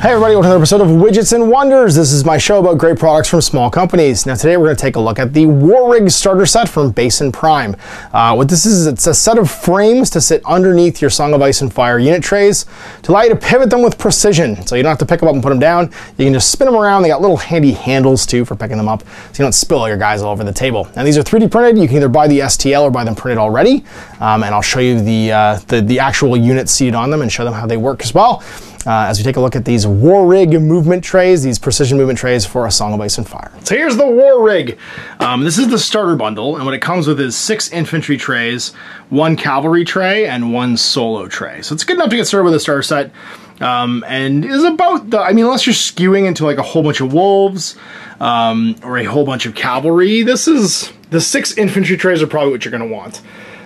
Hey everybody, welcome to another episode of Widgets and Wonders. This is my show about great products from small companies. Now today we're going to take a look at the Warrig starter set from Base+Prime. What this is, it's a set of frames to sit underneath your Song of Ice and Fire unit trays to allow you to pivot them with precision. So you don't have to pick them up and put them down. You can just spin them around. They got little handy handles too for picking them up so you don't spill your guys all over the table. Now these are 3D printed. You can either buy the STL or buy them printed already. And I'll show you the actual unit seated on them and show them how they work as well. As we take a look at these Warrig movement trays, these precision movement trays for a Song of Ice and Fire. So here's the Warrig. This is the starter bundle, and what it comes with is 6 infantry trays, 1 cavalry tray, and 1 solo tray. So it's good enough to get started with a starter set, and is about the, I mean, unless you're skewing into like a whole bunch of wolves, or a whole bunch of cavalry, this is, the 6 infantry trays are probably what you're gonna want.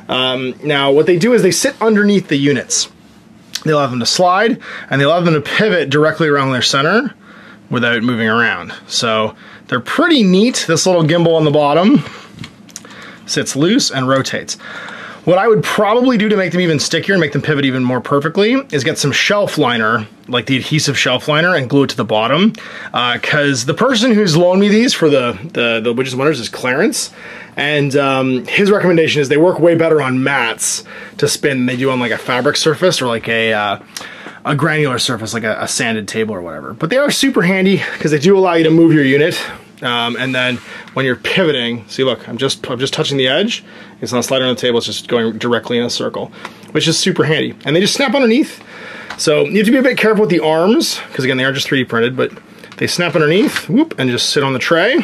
Now, what they do is they sit underneath the units. They allow them to slide, and they allow them to pivot directly around their center without moving around. So they're pretty neat. This little gimbal on the bottom sits loose and rotates. What I would probably do to make them even stickier and make them pivot even more perfectly is get some shelf liner, like the adhesive shelf liner, and glue it to the bottom. Because the person who's loaned me these for the Widgets and Wonders is Clarence. And his recommendation is they work way better on mats to spin than they do on like a fabric surface or like a granular surface, like a sanded table or whatever. But they are super handy because they do allow you to move your unit. And then when you're pivoting, see, look, I'm just touching the edge. It's not sliding on the table, it's just going directly in a circle, which is super handy. And they just snap underneath. So you have to be a bit careful with the arms, because again, they are just 3D printed, but they snap underneath, whoop, and just sit on the tray,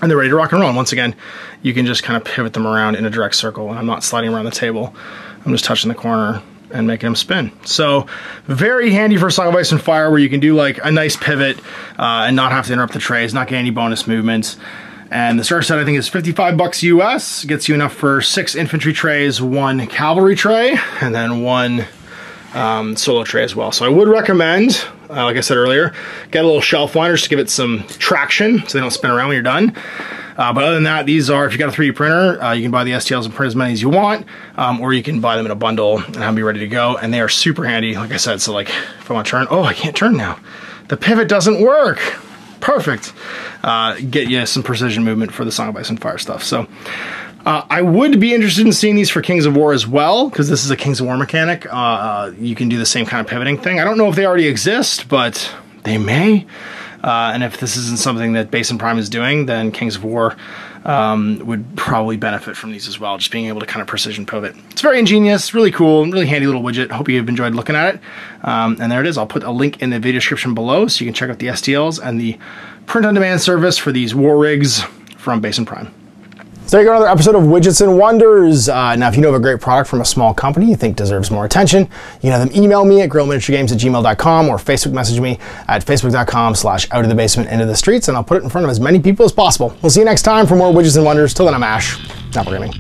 and they're ready to rock and roll. And once again, you can just kind of pivot them around in a direct circle, and I'm not sliding around the table. I'm just touching the corner and making them spin. So very handy for Song of Ice and Fire, where you can do like a nice pivot and not have to interrupt the trays, not get any bonus movements. And the starter set, I think, is 55 bucks US. Gets you enough for 6 infantry trays, 1 cavalry tray, and then 1 solo tray as well. So I would recommend, like I said earlier, get a little shelf liner just to give it some traction so they don't spin around when you're done. But other than that, these are, if you got a 3D printer, you can buy the STLs and print as many as you want, or you can buy them in a bundle and have them be ready to go. And they are super handy, like I said. So like, if I want to turn, oh, I can't turn now. The pivot doesn't work. Perfect. Get you some precision movement for the Song of Ice and Fire stuff. So I would be interested in seeing these for Kings of War as well, because this is a Kings of War mechanic. You can do the same kind of pivoting thing. I don't know if they already exist, but they may. And if this isn't something that Base+Prime is doing, then Kings of War would probably benefit from these as well, just being able to kind of precision pivot. It's very ingenious, really cool, really handy little widget. Hope you've enjoyed looking at it. And there it is. I'll put a link in the video description below so you can check out the STLs and the print-on-demand service for these Warrigs from Base+Prime. So there you go, another episode of Widgets and Wonders. Now, if you know of a great product from a small company you think deserves more attention, you can have them email me at guerrillaminiaturegames@gmail.com or Facebook message me at facebook.com/outofthebasement into the streets, and I'll put it in front of as many people as possible. We'll see you next time for more Widgets and Wonders. Till then, I'm Ash. Not programming.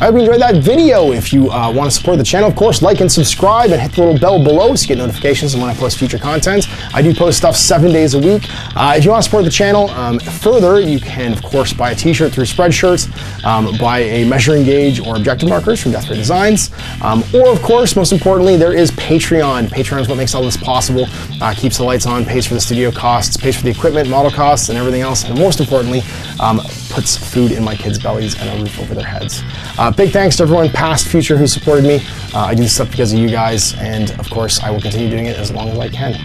I hope you enjoyed that video. If you want to support the channel, of course, like and subscribe and hit the little bell below so you get notifications when I post future content. I do post stuff 7 days a week. If you want to support the channel further, you can, of course, buy a t-shirt through Spreadshirts, buy a measuring gauge or objective markers from Death Ray Designs, or, of course, most importantly, there is Patreon. Patreon is what makes all this possible, keeps the lights on, pays for the studio costs, pays for the equipment, model costs, and everything else, and most importantly, puts food in my kids' bellies and a roof over their heads. Big thanks to everyone, past, future, who supported me. I do this stuff because of you guys, and of course, I will continue doing it as long as I can.